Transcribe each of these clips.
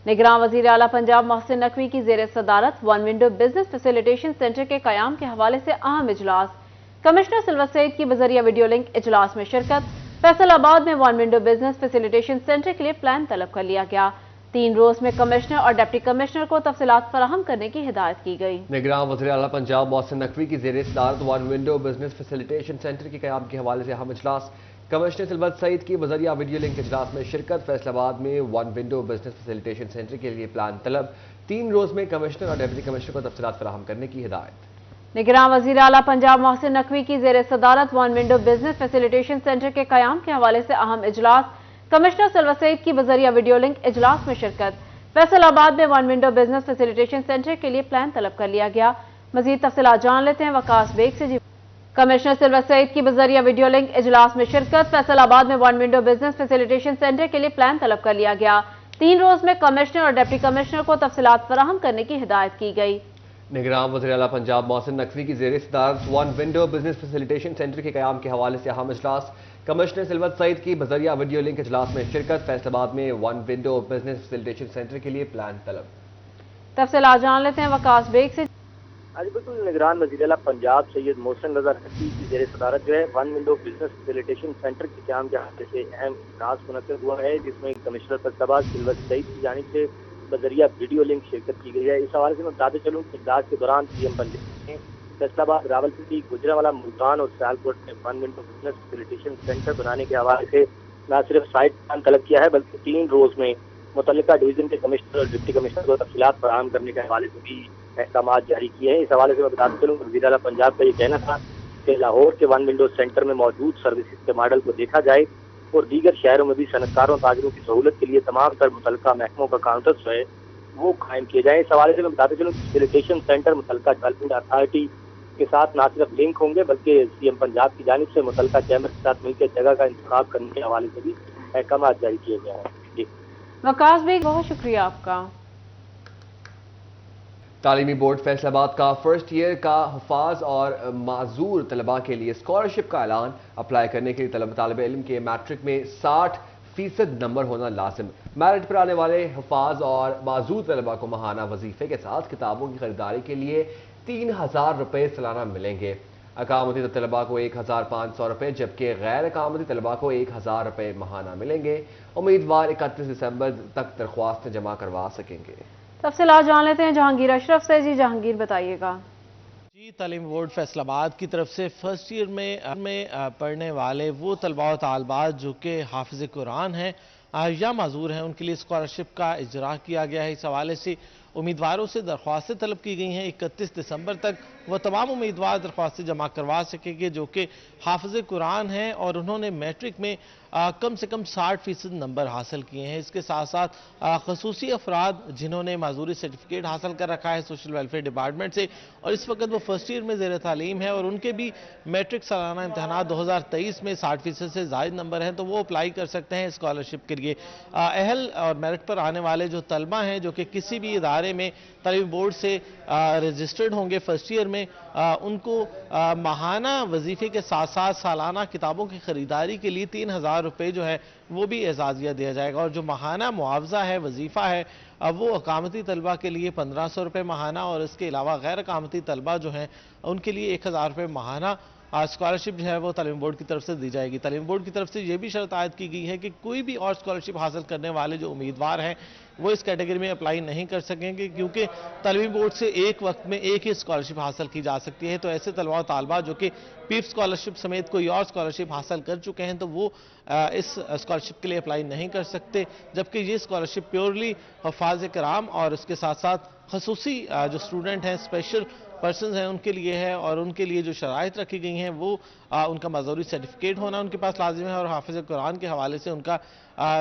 निगरान वज़ीर आला पंजाब मोहसिन नकवी की ज़ेर सदारत one window business facilitation centre के क़याम के हवाले से अहम इजलास। कमिश्नर सिल्वर सईद की बजरिया वीडियो लिंक इजलास में शिरकत। फैसलाबाद में one window business facilitation centre के लिए प्लान तलब कर लिया गया। 3 रोज में कमिश्नर और डिप्टी कमिश्नर को तफसीलात फराहम करने की हिदायत की गई। निगरान वज़ीर आला पंजाब मोहसिन नकवी की ज़ेर सदारत one window business facilitation centre के क़याम के हवाले से अहम इजलास। कमिश्नर सिल्वर सईद की बजरिया वीडियो लिंक इजलास में शिरकत। फैसलाबाद में one window business facilitation centre के लिए प्लान तलब। 3 रोज में कमिश्नर और डिप्टी कमिश्नर को तफसीलात फराहम करने की हिदायत। निगरान वज़ीर आला पंजाब मोहसिन नकवी की ज़ेर सदारत one window business facilitation centre के क़याम के हवाले से अहम इजलास। कमिश्नर सिल्वर सईद की बजरिया वीडियो लिंक इजलास में शिरकत। फैसलाबाद में one window business facilitation centre के लिए प्लान तलब कर लिया गया। मजीद तफसीलात जान लेते हैं वकास बेग से। कमिश्नर सिल्वर सईद की बजरिया वीडियो लिंक इजलास में शिरकत। फैसलाबाद में one window business facilitation centre के लिए प्लान तलब कर लिया गया। 3 रोज में कमिश्नर और डिप्टी कमिश्नर को तफसीलात फराहम करने की हिदायत की गई। निगरान वज़ीर आला पंजाब मोहसिन नकवी की ज़ेर सदारत one window business facilitation centre के क़याम के हवाले से अहम इजलास। कमिश्नर सिल्वर सईद की बजरिया वीडियो लिंक इजलास में शिरकत। फैसलाबाद में one window business facilitation centre के लिए प्लान तलब। तफसीलात जान लेते हैं वकास बेग से। आज बिल्कुल निगरान वज़ीर आला पंजाब सैयद मोहसिन रज़ा नकवी की ज़ेर सदारत जो है one window business facilitation centre के क़याम के हवाले से अहम इजलास मुनक़्क़िद हुआ है, जिसमें कमिश्नर फैसलाबाद सिल्वर सईद की जानिब से बजरिया वीडियो लिंक शिरकत की गई है। इस हवाले से मैं बताते चलूँ कि इजलास के दौरान सीएम पंजाब ने फैसलाबाद, रावलपिंडी, गुजरांवाला, मुल्तान और सियालकोट में one window business facilitation centre बनाने के हवाले से न सिर्फ साइट प्लान तलब किया है, बल्कि 3 रोज में मुतल्लिका डिवीजन के कमिश्नर और डिप्टी कमिश्नर को तफसीलात फराहम करने के हवाले से भी अहकाम जारी किए हैं। इस हवाले से मैं बताते चलूँ वज़ीर आला पंजाब का ये कहना था कि लाहौर के वन विंडो सेंटर में मौजूद सर्विसेज के मॉडल को देखा जाए और दीगर शहरों में भी सनतकारों ताजरों की सहूलत के लिए तमाम तर मुतल्लिका महकमों का काउंटर जो है वो कायम किए जाए। इस हवाले से मैं बताते चलूँ फैसिलिटेशन सेंटर मुतल्लिका डेवलपमेंट अथॉरिटी के साथ न सिर्फ लिंक होंगे, बल्कि सीएम पंजाब की जानिब से मुतल्लिका चैम्बर के साथ मिलकर जगह का इंतखाब करने के हवाले से भी अहकाम जारी किए गए हैं। जी वकास बेग, बहुत शुक्रिया आपका। तालीमी बोर्ड फैसलाबाद का फर्स्ट ईयर का हुफाज और माजूर तलबा के लिए स्कॉलरशिप का ऐलान। अप्लाई करने के लिए तालिब इल्म के मैट्रिक में 60% नंबर होना लाजिम। मेरिट पर आने वाले हुफाज और माजूर तलबा को माहाना वजीफे के साथ किताबों की खरीदारी के लिए 3000 रुपये सालाना मिलेंगे। अकामती तलबा को 1500 रुपये, जबकि गैर अकामती तलबा को 1000 रुपये माहाना मिलेंगे। उम्मीदवार 31 दिसंबर तक दरख्वास्त जमा करवा सकेंगे। तफसीलात जान लेते हैं जहांगीर अशरफ से। जी जहांगीर, बताइएगा। जी, तालीम बोर्ड फैसलाबाद की तरफ से फर्स्ट ईयर में पढ़ने वाले वो तलबा और तालबात जो कि हाफिज कुरान हैं या माजूर हैं, उनके लिए स्कॉलरशिप का इजरा किया गया है। इस हवाले से उम्मीदवारों से दरख्वास्तें तलब की गई हैं। 31 दिसंबर तक वह तमाम उम्मीदवार दरख्वास्तें जमा करवा सकेंगे जो कि हाफिज कुरान हैं और उन्होंने मैट्रिक में कम से कम 60% नंबर हासिल किए हैं। इसके साथ साथ खसूसी अफराद जिन्होंने माजूरी सर्टिफिकेट हासिल कर रखा है सोशल वेलफेयर डिपार्टमेंट से और इस वक्त वो फर्स्ट ईयर में ज़ेर तालीम है और उनके भी मैट्रिक सालाना इम्तहान 2023 में 60% से ज़ायद नंबर हैं, तो वो अप्लाई कर सकते हैं स्कॉलरशिप के लिए। अहल और मेरिट पर आने वाले जो तलबा हैं जो कि किसी भी इदारे में तालीम बोर्ड से रजिस्टर्ड होंगे फर्स्ट ईयर में, उनको माहाना वजीफे के साथ साथ सालाना किताबों की खरीदारी के लिए 3000 रुपये जो है वो भी एजाजिया दिया जाएगा। और जो माहाना मुआवजा है, वजीफा है, वो अकामती तलबा के लिए 1500 रुपये माहाना और इसके अलावा गैर अकामती तलबा जो हैं उनके लिए 1000 रुपये माहाना स्कॉलरशिप जो है वो तालीम बोर्ड की तरफ से दी जाएगी। तालीम बोर्ड की तरफ से ये भी शर्त आयद की गई है कि कोई भी और स्कॉलरशिप हासिल करने वाले जो उम्मीदवार हैं वो इस कैटेगरी में अप्लाई नहीं कर सकेंगे, क्योंकि तालीमी बोर्ड से एक वक्त में एक ही स्कॉलरशिप हासिल की जा सकती है। तो ऐसे तलबा तालबा जो कि पीप स्कॉलरशिप समेत कोई और स्कॉलरशिप हासिल कर चुके हैं तो वो इस स्कॉलरशिप के लिए अप्लाई नहीं कर सकते, जबकि ये स्कॉलरशिप प्योरली हफाज कराम और उसके साथ साथ खसूसी जो स्टूडेंट हैं, स्पेशल पर्सन हैं, उनके लिए है। और उनके लिए जो शराइत रखी गई हैं वो उनका माजूरी सर्टिफिकेट होना उनके पास लाजिम है और हाफिज कुरान के हवाले से उनका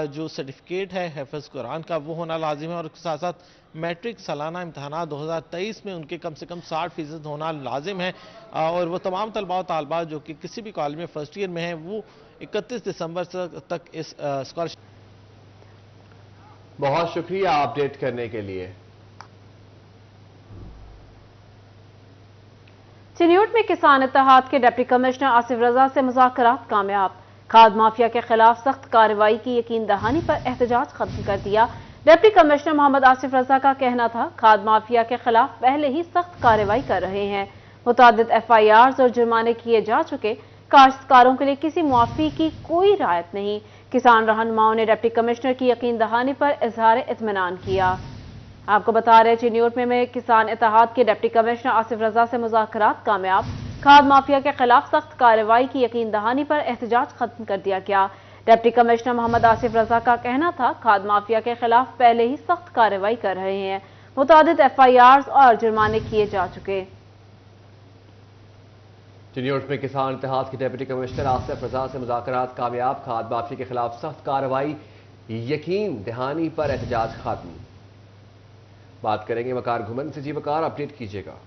जो सर्टिफिकेट है हाफिज कुरान का वो होना लाजिम है और उसके साथ साथ मैट्रिक सालाना इम्तहान 2023 में उनके कम से कम 60% होना लाजिम है। और वो तमाम तलबा तालबा जो कि किसी भी कॉलेज में फर्स्ट ईयर में हैं वो 31 दिसंबर तक इस स्कॉलरशिप। बहुत शुक्रिया अपडेट करने के लिए। चिन्यूट में किसान इत्तेहाद के डिप्टी कमिश्नर आसिफ रजा से मुज़ाकरात कामयाब। खाद माफिया के खिलाफ सख्त कार्रवाई की यकीन दहानी पर एहतजाज खत्म कर दिया। डिप्टी कमिश्नर मोहम्मद आसिफ रजा का कहना था, खाद माफिया के खिलाफ पहले ही सख्त कार्रवाई कर रहे हैं। मुतादिद FIRs और जुर्माने किए जा चुके। काश्तकारों के लिए किसी मुआफी की कोई रायत नहीं। किसान रहनुमाओं ने डिप्टी कमिश्नर की यकीन दहानी पर इजहार इत्मीनान किया। आपको बता रहे चिन्योट में किसान इत्तेहाद के डिप्टी कमिश्नर आसिफ रजा से मुज़ाकरात कामयाब। खाद माफिया के खिलाफ सख्त कार्रवाई की यकीन दहानी पर एहतजाज खत्म कर दिया गया। डिप्टी कमिश्नर मोहम्मद आसिफ रजा का कहना था, खाद माफिया के खिलाफ पहले ही सख्त कार्रवाई कर रहे हैं। मुतादिद FIRs और जुर्माने किए जा चुके। चिन्योट में किसान इत्तेहाद के डिप्टी कमिश्नर आसिफ रजा से मुज़ाकरात कामयाब। खाद माफिया के खिलाफ सख्त कार्रवाई, यकीन दहानी पर एहतजाज खत्म। बात करेंगे वकार घुमन से। जी वकार, अपडेट कीजिएगा।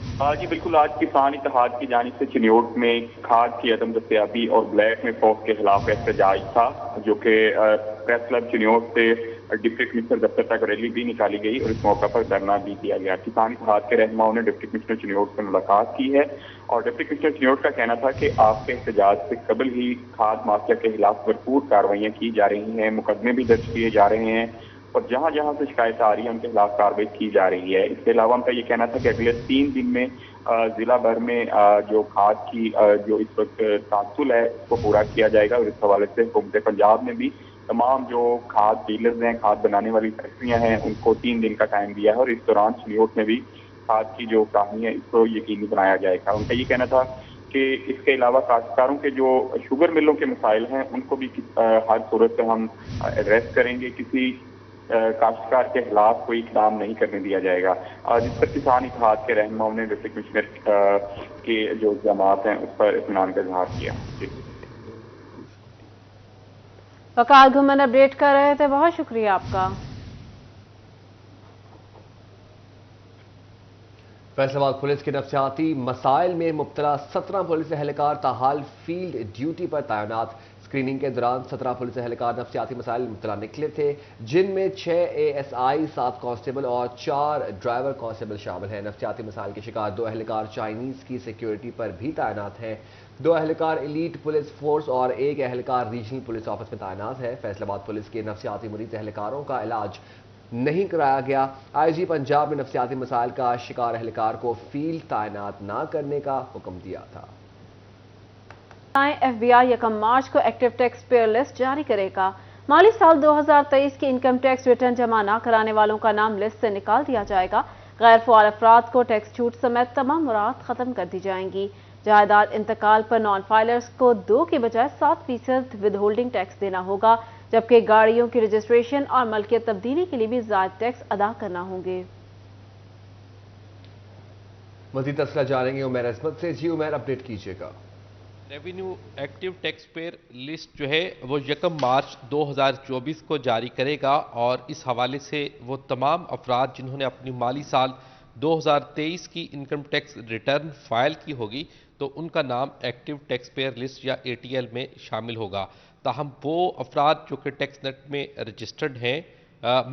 जी बिल्कुल, आज किसान इत्तेहाद की जानिब से चिन्योट में खाद की अदम दस्तयाबी और ब्लैक में फौज के खिलाफ एहतजाज था, जो कि प्रेस क्लब चिन्योट से डिप्टी कमिश्नर दफ्तर तक रैली भी निकाली गई और इस मौके पर धरना भी दिया गया। किसान इत्तेहाद के रहनुमाओं ने डिप्टी कमिश्नर चिन्योट से मुलाकात की है और डिप्टी कमिश्नर चिन्योट का कहना था कि आपके एहतजाज से कबल ही खाद माफिया के खिलाफ भरपूर कार्रवाइयाँ की जा रही हैं, मुकदमे भी दर्ज किए जा रहे हैं और जहां जहां से शिकायत आ रही है उनके खिलाफ कार्रवाई की जा रही है। इसके अलावा उनका ये कहना था कि अगले 3 दिन में जिला भर में जो खाद की जो इस वक्त तासुल है उसको पूरा किया जाएगा और इस हवाले से हुकूमत पंजाब ने भी तमाम जो खाद डीलर्स हैं, खाद बनाने वाली फैक्ट्रियां हैं, उनको 3 दिन का टाइम दिया है और इस दौरान चिन्योट में भी खाद की जो कहानी है इसको यकीनी बनाया जाएगा। उनका ये कहना था कि इसके अलावा काश्तकारों के जो शुगर मिलों के मसाइल हैं उनको भी हर सूरत से हम एड्रेस करेंगे। किसी काश्तकार के खिलाफ कोई इकदाम नहीं करने दिया जाएगा। जिस पर किसान इत्तेहाद के रहनुमाओं ने डिप्टी कमिश्नर के जो इल्जामात हैं उस पर इत्मीनान का इजहार किया। वकार घुमन अपडेट कर रहे थे, बहुत शुक्रिया आपका। फैसलाबाद पुलिस के नफ्सियाती मसाइल में मुब्तला 17 पुलिस एहलकार ताहाल फील्ड ड्यूटी पर तैनात। स्क्रीनिंग के दौरान 17 पुलिस एहलकार नफ्सियाती मसाइल में मुब्तला निकले थे, जिनमें 6 ASI, 7 कांस्टेबल और 4 ड्राइवर कांस्टेबल शामिल हैं। नफ्सियाती मसाइल के शिकार 2 एहलकार चाइनीज की सिक्योरिटी पर भी तैनात हैं। 2 एहलकार एलीट पुलिस फोर्स और 1 एहलकार रीजनल पुलिस ऑफिस में तैनात है। फैसलाबाद पुलिस के नफ्सियाती मरीज एहलकारों का इलाज नहीं कराया गया। IG पंजाब ने नफ्सियाती मसाइल का शिकार एहलकार को फील्ड तैनात न करने का हुक्म दिया था। FBI 1 मार्च को एक्टिव टैक्स पेयर लिस्ट जारी करेगा। माली साल 2023 की इनकम टैक्स रिटर्न जमा न कराने वालों का नाम लिस्ट से निकाल दिया जाएगा। गैर फ़आल अफराद को टैक्स छूट समेत तमाम मुराद खत्म कर दी जाएंगी। जायदाद इंतकाल पर नॉन फाइलर्स को 2 के बजाय 7% विद होल्डिंग टैक्स देना होगा, जबकि गाड़ियों की रजिस्ट्रेशन और मलकियत तब्दीली के लिए भी ज़ायद टैक्स अदा करना होंगे। मज़ीद तफसीलात जानेंगे उमैर अजमत से। जी उमैर, अपडेट कीजिएगा। Revenue active tax payer list जो है वो 1 मार्च 2024 को जारी करेगा और इस हवाले से वो तमाम अफराद जिन्होंने अपनी माली साल 2023 की इनकम टैक्स रिटर्न फाइल की होगी तो उनका नाम एक्टिव टैक्स पेयर लिस्ट या ATL में शामिल होगा। ताहम वो अफराद जो कि टैक्स नेट में रजिस्टर्ड हैं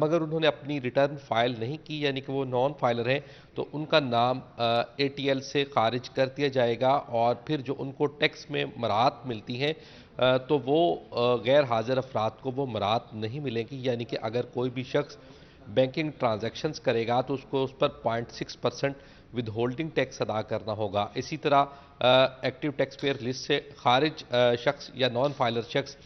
मगर उन्होंने अपनी रिटर्न फाइल नहीं की, यानी कि वो नॉन फाइलर हैं, तो उनका नाम ATL से खारिज कर दिया जाएगा और फिर जो उनको टैक्स में मराहत मिलती हैं तो वो गैर हाजिर अफराद को वो मराहत नहीं मिलेंगी। यानी कि अगर कोई भी शख्स बैंकिंग ट्रांजैक्शंस करेगा तो उसको उस पर 0.6% विद होल्डिंग टैक्स अदा करना होगा। इसी तरह एक्टिव टैक्स पेयर लिस्ट से खारिज शख्स या नॉन फाइलर शख्स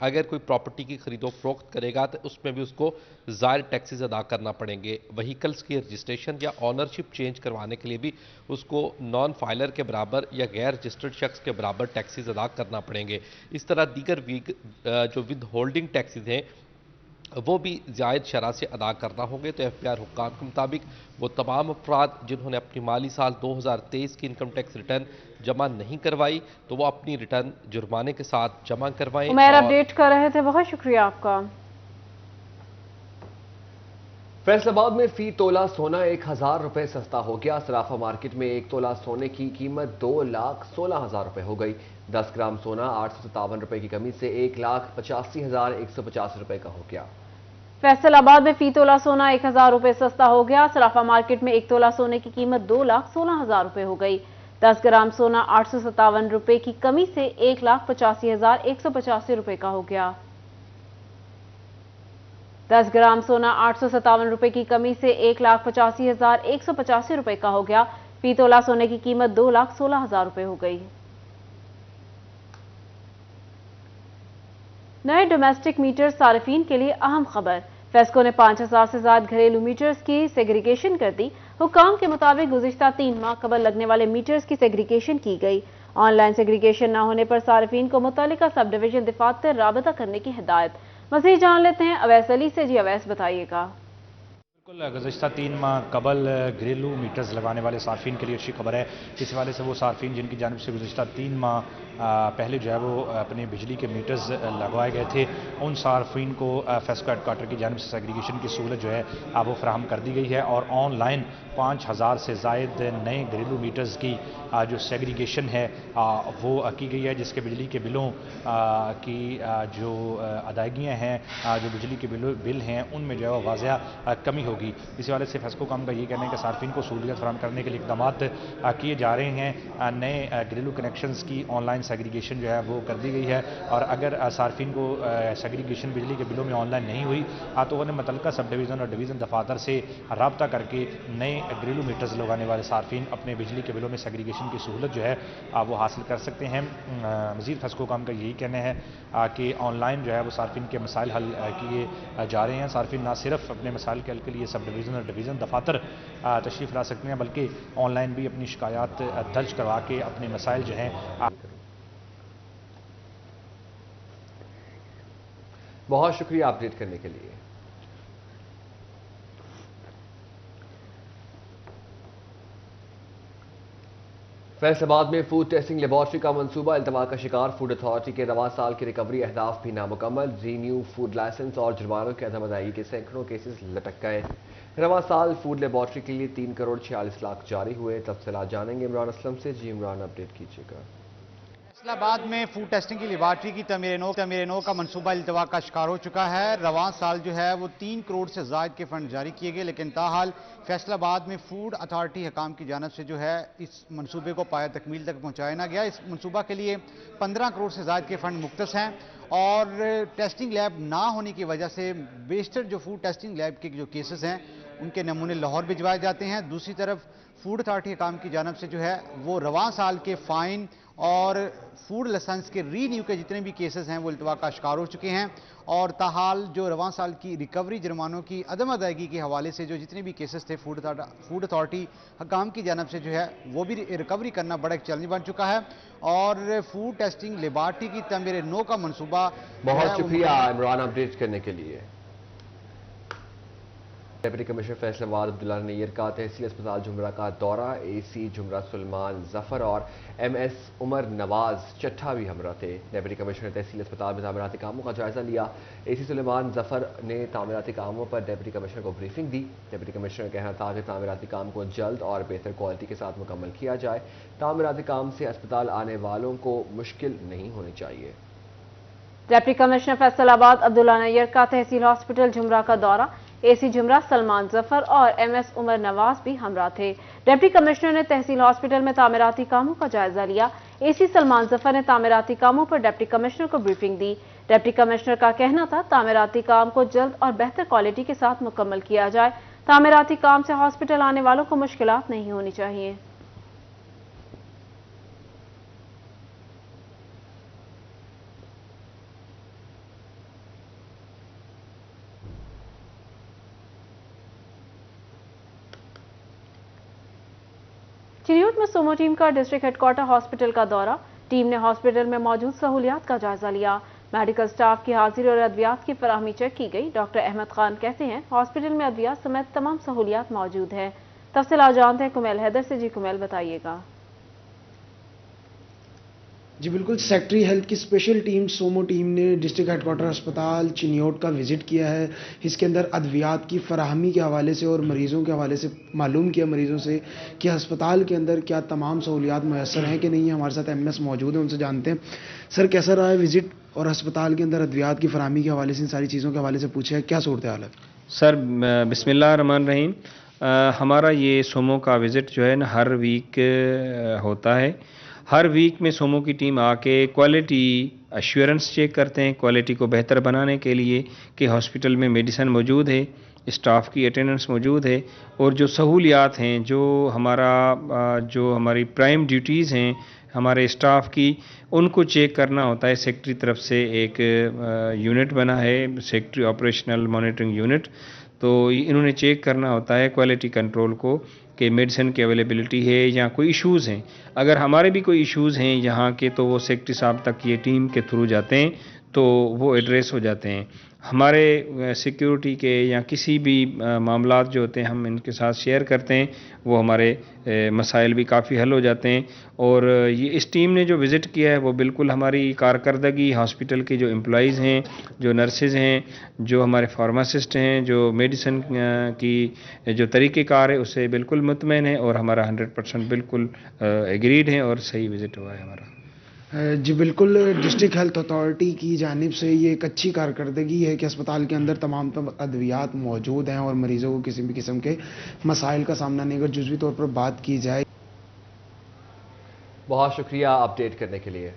अगर कोई प्रॉपर्टी की खरीदो फरोख्त करेगा तो उसमें भी उसको ज़ायद टैक्सेस अदा करना पड़ेंगे। व्हीकल्स की रजिस्ट्रेशन या ऑनरशिप चेंज करवाने के लिए भी उसको नॉन फाइलर के बराबर या गैर रजिस्टर्ड शख्स के बराबर टैक्सेस अदा करना पड़ेंगे। इस तरह दीगर जो विद होल्डिंग टैक्सेस हैं वो भी ज़ायद शरह से अदा करना होंगे। तो FBR हुक्काम के मुताबिक वो तमाम अफराद जिन्होंने अपनी माली साल 2023 की इनकम टैक्स रिटर्न जमा नहीं करवाई तो वो अपनी रिटर्न जुर्माने के साथ जमा करवाएं। उमैर अपडेट कर रहे थे, बहुत शुक्रिया आपका। फैसलाबाद में फी तोला सोना 1000 रुपए सस्ता हो गया। सराफा मार्केट में 1 तोला सोने की कीमत 2,16,000 रुपए हो गई। 10 ग्राम सोना 857 रुपए की कमी से 1,85,150 रुपए का हो गया। फैसलाबाद में फी तोला सोना 1000 रुपए सस्ता हो गया। सराफा मार्केट में 1 तोला सोने की कीमत 2,16,000 रुपए हो गई। 10 ग्राम सोना 857 रुपए की कमी से 1,85,185 रुपए का हो गया। 10 ग्राम सोना 857 रुपए की कमी से 1,85,185 रुपए का हो गया। फी तोला सोने की कीमत 2,16,000 रुपए हो गई। नए डोमेस्टिक मीटर सार्फिन के लिए अहम खबर। फेस्को ने 5,000 से ज्यादा घरेलू मीटर्स की सेग्रीगेशन कर दी। हुक्काम के मुताबिक गुज़िश्ता 3 माह कबल लगने वाले मीटर्स की सेग्रीगेशन की गई। ऑनलाइन सेग्रीगेशन न होने पर सार्फिन को मुतल्लिका सब डिवीजन दफातर राबता करने की हिदायत। मज़ीद जान लेते हैं अवैस अली से। जी अवैस, बताइएगा। बिल्कुल, गुज़श्ता 3 माह कबल घरेलू मीटर्स लगाने वाले सार्फिन के लिए अच्छी खबर है। इस हवाले से वो सार्फिन जिनकी जानिब से गुज़श्ता 3 माह पहले जो है वो अपने बिजली के मीटर्स लगवाए गए थे, उन सार्फिन को फेस्को हेडक्वार्टर की जानिब से सेग्रीगेशन की सहूलत जो है वो फराहम कर दी गई है और ऑनलाइन 5,000 से ज़ायद नए घरेलू मीटर्स की जो सेग्रीगेशन है वो की गई है, जिसके बिजली के बिलों की जो अदायगियाँ हैं, जो बिजली के बिल हैं, उनमें जो है वो वाज़ह कमी होगी। इस हवाले से फेस्को काम का ये कहना है कि सार्फिन को सहूलियत फराहम करने के लिए इक़दाम किए जा रहे हैं। नए घरेलू कनेक्शंस की ऑनलाइन सेग्रीगेशन जो है वो कर दी गई है और अगर सार्फिन को सेग्रीगेशन बिजली के बिलों में ऑनलाइन नहीं हुई तो उन्हें मुतल्लिका सब डिवीज़न और डिवीज़न दफातर से रब्ता करके नए घरेलू मीटर्स लगाने वाले सार्फिन अपने बिजली के बिलों में सेग्रीगेशन की सहूलत जो है वो हासिल कर सकते हैं। मज़ीद फेस्को काम का यही कहना है कि ऑनलाइन जो है वो सार्फिन के मसाइल हल किए जा रहे हैं। सार्फिन ना सिर्फ अपने मसाइल के हल के लिए सब डिवीज़न और डिवीज़न दफातर तशरीफ़ ला सकते हैं, बल्कि ऑनलाइन भी अपनी शिकायत दर्ज करवा के अपने मसाइल जो हैं। बहुत शुक्रिया अपडेट करने के लिए। फैसलाबाद में फूड टेस्टिंग लेबॉर्ट्री का मंसूबा इल्तवा का शिकार। फूड अथॉरिटी के रवा साल की रिकवरी अहदाफ भी नामुकम्मल। रीन्यू फूड लाइसेंस और जुर्मानों की अदम अदायगी के सैकड़ों केसेस लटक गए। रवा साल फूड लेबॉर्ट्री के लिए 3 करोड़ 46 लाख जारी हुए। तफसीलात जानेंगे इमरान असलम से। जी इमरान, अपडेट कीजिएगा। फैसलाबाद में फूड टेस्टिंग की लेबॉर्ट्री की तमीर नो का मंसूबा इल्तवा का शिकार हो चुका है। रवां साल जो है वो 3 करोड़ से ज़ायद के फंड जारी किए गए, लेकिन ताहाल फैसलाबाद में फूड अथॉरिटी हकाम की जानब से जो है इस मंसूबे को पाया तकमील तक पहुँचाया ना गया। इस मंसूबा के लिए 15 करोड़ से ज़ायद के फंड मुख्तस हैं और टेस्टिंग लैब ना होने की वजह से बेशतर जो फूड टेस्टिंग लैब के जो केसेस हैं उनके नमूने लाहौर भिजवाए जाते हैं। दूसरी तरफ फूड अथॉरिटी हकाम की जानब से जो है वो रवां साल के फ़ाइन और फूड लाइसेंस के रीन्यू के जितने भी केसेस हैं वो इल्तवा का शिकार हो चुके हैं और ताहाल जो रवां साल की रिकवरी जुर्मानों की अदम अदायगी के हवाले से जो जितने भी केसेस थे फूड अथॉरिटी हकाम की जानब से जो है वो भी रिकवरी करना बड़ा एक चैलेंज बन चुका है और फूड टेस्टिंग लेबॉर्ट्री की तमीर नो का मनसूबा। बहुत शुक्रिया इमरान अपडेट करने के लिए। डिप्टी कमिश्नर फैसलाबाद अब्दुल्ला नैयर का तहसील अस्पताल जुमरा का दौरा। AC जुमरा सुलेमान जफर और MS उमर नवाज चट्ठा भी हमरा थे। डिप्टी कमिश्नर ने तहसील अस्पताल में तामीराती कामों का जायजा लिया। AC सुलेमान जफर ने तामीराती कामों पर डिप्टी कमिश्नर को ब्रीफिंग दी। डिप्टी कमिश्नर का कहना था कि तामीराती काम को जल्द और बेहतर क्वालिटी के साथ मुकम्मल किया जाए। तामीराती काम से अस्पताल आने वालों को मुश्किल नहीं होनी चाहिए। डिप्टी कमिश्नर फैसलाबाद अब्दुल्ला नैयर का तहसील हॉस्पिटल जुमरा का दौरा। AC जुमरा सलमान जफर और MS उमर नवाज भी हमरा थे। डिप्टी कमिश्नर ने तहसील हॉस्पिटल में तामीराती कामों का जायजा लिया। AC सलमान जफर ने तामीराती कामों पर डिप्टी कमिश्नर को ब्रीफिंग दी। डिप्टी कमिश्नर का कहना था तामीराती काम को जल्द और बेहतर क्वालिटी के साथ मुकम्मल किया जाए। तामीराती काम से हॉस्पिटल आने वालों को मुश्किलात नहीं होनी चाहिए। चिन्योट में सोमो टीम का डिस्ट्रिक्ट हेडक्वार्टर हॉस्पिटल का दौरा। टीम ने हॉस्पिटल में मौजूद सहूलियात का जायजा लिया। मेडिकल स्टाफ की हाजिरी और अद्वियात की फराहमी चेक की गई। डॉक्टर अहमद खान कहते हैं हॉस्पिटल में अद्वियात समेत तमाम सहूलियात मौजूद है। तफसीलात जानते हैं कुमैल हैदर से। जी कुमैल, बताइएगा। जी बिल्कुल, सेक्रेटरी हेल्थ की स्पेशल टीम सोमो टीम ने डिस्ट्रिक्ट हेडक्वार्टर अस्पताल चिन्योट का विजिट किया है। इसके अंदर अद्वियात की फराहमी के हवाले से और मरीज़ों के हवाले से मालूम किया मरीज़ों से कि अस्पताल के अंदर क्या तमाम सहूलियात मैसर हैं कि नहीं है। हमारे साथ MS मौजूद हैं, उनसे जानते हैं सर कैसा रहा है विजिट और अस्पताल के अंदर अद्वियात की फराहमी के हवाले से इन सारी चीज़ों के हवाले से पूछा है, क्या सूरत हाल है? सर बिस्मिल्लाह रहमान रहीम, हमारा ये सोमो का विज़िट जो है ना हर वीक होता है। हर वीक में सोमो की टीम आके क्वालिटी अश्योरेंस चेक करते हैं, क्वालिटी को बेहतर बनाने के लिए कि हॉस्पिटल में मेडिसिन मौजूद है, स्टाफ की अटेंडेंस मौजूद है और जो सहूलियात हैं, जो हमारी प्राइम ड्यूटीज़ हैं हमारे स्टाफ की, उनको चेक करना होता है। सेक्रेटरी तरफ से एक यूनिट बना है, सेक्रेटरी ऑपरेशनल मॉनिटरिंग यूनिट, तो इन्होंने चेक करना होता है क्वालिटी कंट्रोल को कि मेडिसिन की अवेलेबिलिटी है या कोई इश्यूज़ हैं। अगर हमारे भी कोई इश्यूज़ हैं यहाँ के तो वो सेक्रेटरी साहब तक ये टीम के थ्रू जाते हैं तो वो एड्रेस हो जाते हैं। हमारे सिक्योरिटी के या किसी भी मामलात जो होते हैं हम इनके साथ शेयर करते हैं, वो हमारे मसाइल भी काफ़ी हल हो जाते हैं। और ये इस टीम ने जो विज़िट किया है वो बिल्कुल हमारी कारकर्दगी, हॉस्पिटल के जो एम्प्लॉइज़ हैं, जो नर्सेज़ हैं, जो हमारे फार्मासिस्ट हैं, जो मेडिसिन की जो तरीक़ेकार है उससे बिल्कुल मुतमईन है और हमारा 100% बिल्कुल एग्रीड है और सही विज़िट हुआ है हमारा। जी बिल्कुल, डिस्ट्रिक्ट हेल्थ अथॉरिटी की जानिब से ये एक अच्छी कारकर्दगी है कि अस्पताल के अंदर तमाम अद्वियात मौजूद हैं और मरीज़ों को किसी भी किस्म के मसाइल का सामना नहीं। अगर जुज़वी तौर पर बात की जाए। बहुत शुक्रिया अपडेट करने के लिए।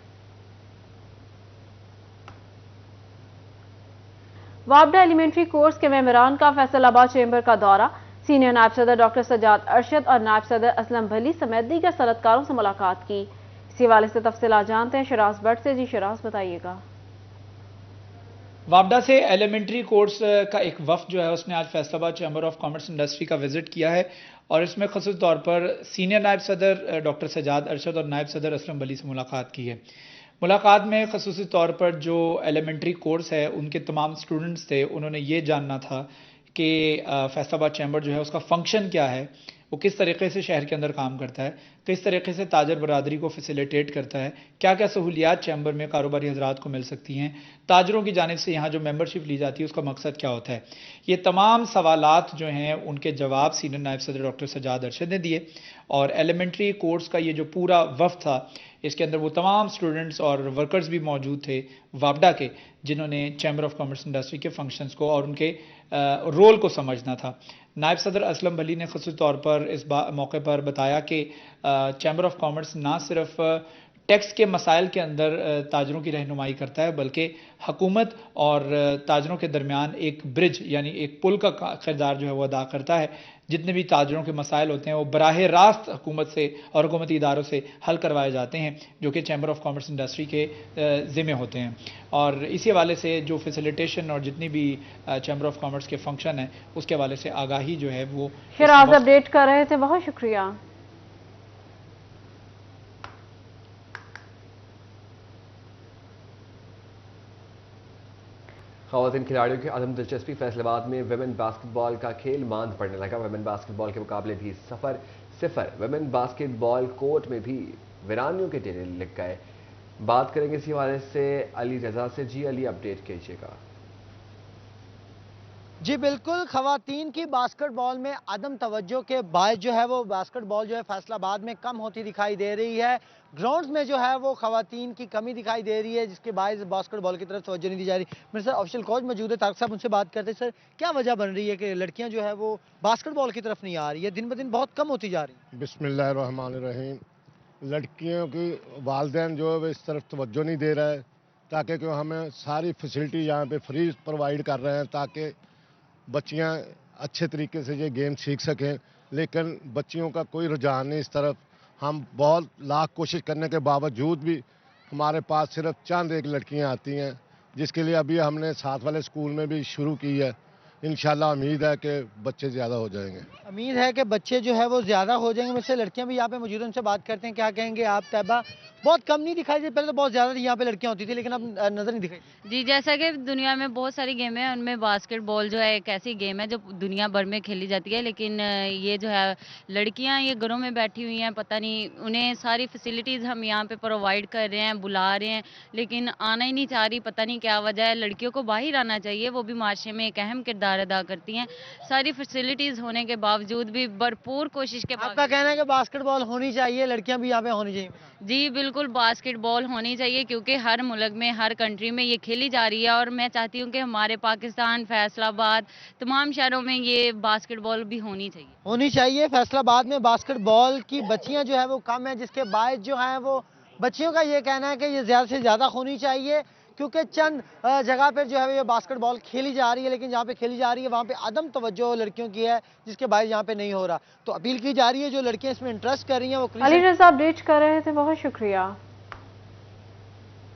वापडा एलिमेंट्री कोर्स के मेंबरान का फैसलाबाद चैम्बर का दौरा। सीनियर नायब सदर डॉक्टर सजाद अरशद और नायब सदर असलम भली समेत दीगर सनतकारों से मुलाकात की। इसी हवाले से तफसीलात जानते हैं शराज भट्ट से। जी शराज, बताइएगा। वापडा से एलिमेंट्री कोर्स का एक वफ्द जो है उसने आज Faisalabad chamber of commerce industry का विजिट किया है और इसमें ख़ुसूस तौर पर सीनियर नायब सदर डॉक्टर सजाद अरशद और नायब सदर असलम भली से मुलाकात की है। मुलाकात में ख़ुसूसी तौर पर जो एलिमेंट्री कोर्स है उनके तमाम स्टूडेंट्स थे, उन्होंने ये जानना था कि फैसलाबाद चैम्बर जो है उसका फंक्शन क्या है, वो किस तरीके से शहर के अंदर काम करता है, किस तरीके से ताजर बरादरी को फैसिलिटेट करता है, क्या क्या सहूलियात चैम्बर में कारोबारी हजरात को मिल सकती हैं, ताजरों की जानिब से यहाँ जो मेंबरशिप ली जाती है उसका मकसद क्या होता है। ये तमाम सवालात जो हैं उनके जवाब सीनियर नायब सदर डॉक्टर सजाद अरशद ने दिए और एलिमेंट्री कोर्स का ये जो पूरा वफ्द था इसके अंदर वो तमाम स्टूडेंट्स और वर्कर्स भी मौजूद थे वापडा के, जिन्होंने चैम्बर ऑफ कॉमर्स इंडस्ट्री के फंक्शंस को और उनके रोल को समझना था। नायब सदर असलम भली ने ख़ुसूस तौर पर इस मौके पर बताया कि चैम्बर ऑफ कॉमर्स ना सिर्फ टैक्स के मसाइल के अंदर ताजरों की रहनुमाई करता है बल्कि हुकूमत और ताजरों के दरमियान एक ब्रिज यानी एक पुल का किरदार जो है वो अदा करता है। जितने भी ताजरों के मसाइल होते हैं वो बराह रास्त हुकूमत से और हुकूमती इदारों से हल करवाए जाते हैं जो कि चैम्बर ऑफ कॉमर्स इंडस्ट्री के ज़िम्मे होते हैं। और इसी हवाले से जो फैसिलिटेशन और जितनी भी चैम्बर ऑफ कॉमर्स के फंक्शन है उसके हवाले से आगाही जो है वो शराज अपडेट कर रहे थे, बहुत शुक्रिया। ख़वातीन खिलाड़ियों की अदम दिलचस्पी, फैसलाबाद में वेमेन बास्केटबॉल का खेल मांद पड़ने लगा। वेमेन बास्केटबॉल के मुकाबले भी 0-0। वेमेन बास्केटबॉल कोर्ट में भी वीरानियों के डेरे लग गए। बात करेंगे इसी हवाले से अली रजा से। जी अली, अपडेट कीजिएगा। जी बिल्कुल, खवातीन की बास्केटबॉल में अदम तवज्जो के बायस जो है वो बास्केटबॉल जो है फैसलाबाद में कम होती दिखाई दे रही है। ग्राउंड्स में जो है वो खवातीन की कमी दिखाई दे रही है जिसके बायस बास्केटबॉल की तरफ तवज्जो नहीं दी जा रही। मेरे साथ ऑफिशियल कोच मौजूद है, तारक साहब, उनसे बात करते हैं। सर, क्या वजह बन रही है कि लड़कियां जो है वो बास्केटबॉल की तरफ नहीं आ रही है, दिन ब दिन बहुत कम होती जा रही है? बिस्मिल्लाहिर्रहमानिर्रहीम। लड़कियों की वालिदैन जो है वो इस तरफ तवज्जो नहीं दे रहा है ताकि क्यों हमें सारी फैसिलिटी यहाँ पे फ्री प्रोवाइड कर रहे हैं ताकि बच्चियां अच्छे तरीके से ये गेम सीख सकें, लेकिन बच्चियों का कोई रुझान नहीं इस तरफ। हम बहुत लाख कोशिश करने के बावजूद भी हमारे पास सिर्फ चंद एक लड़कियां आती हैं, जिसके लिए अभी हमने साथ वाले स्कूल में भी शुरू की है। इंशाल्लाह उम्मीद है कि बच्चे ज़्यादा हो जाएंगे। उम्मीद है कि बच्चे जो है वो ज़्यादा हो जाएंगे। मुझसे लड़कियां भी यहाँ पे मौजूद हैं, उनसे बात करते हैं। क्या कहेंगे आप तैयबा? बहुत कम नहीं दिखाई दे, पहले तो बहुत ज़्यादा यहाँ पे लड़कियां होती थी लेकिन अब नज़र नहीं दिखाई। जी, जैसा कि दुनिया में बहुत सारी गेम है, उनमें बास्केटबॉल जो है एक ऐसी गेम है जो दुनिया भर में खेली जाती है, लेकिन ये जो है लड़कियां ये घरों में बैठी हुई हैं, पता नहीं उन्हें सारी फैसिलिटीज़ हम यहाँ पे प्रोवाइड कर रहे हैं, बुला रहे हैं, लेकिन आना ही नहीं चाह रही। पता नहीं क्या वजह है। लड़कियों को बाहर आना चाहिए, वो भी माशरे में एक अहम किरदार अदा करती हैं। सारी फैसिलिटीज़ होने के बावजूद भी भरपूर कोशिश के आपका कहना है कि बास्केटबॉल होनी चाहिए, लड़कियां भी यहाँ पे होनी चाहिए? जी बिल्कुल, बास्केटबॉल होनी चाहिए क्योंकि हर मुल्क में, हर कंट्री में ये खेली जा रही है और मैं चाहती हूँ कि हमारे पाकिस्तान, फैसलाबाद, तमाम शहरों में ये बास्केटबॉल भी होनी चाहिए। फैसलाबाद में बास्केटबॉल की बच्चियां जो है वो कम है जिसके बायस जो है वो बच्चियों का ये कहना है कि ये ज़्यादा से ज़्यादा होनी चाहिए, क्योंकि चंद जगह पर जो है ये बास्केटबॉल खेली जा रही है, लेकिन जहाँ पे खेली जा रही है वहाँ पे अदम तवज्जो लड़कियों की है, जिसके बायस यहाँ पे नहीं हो रहा। तो अपील की जा रही है जो लड़कियां इसमें इंटरेस्ट कर रही हैं वो अली रज़ा अपडेट कर रहे थे, बहुत शुक्रिया।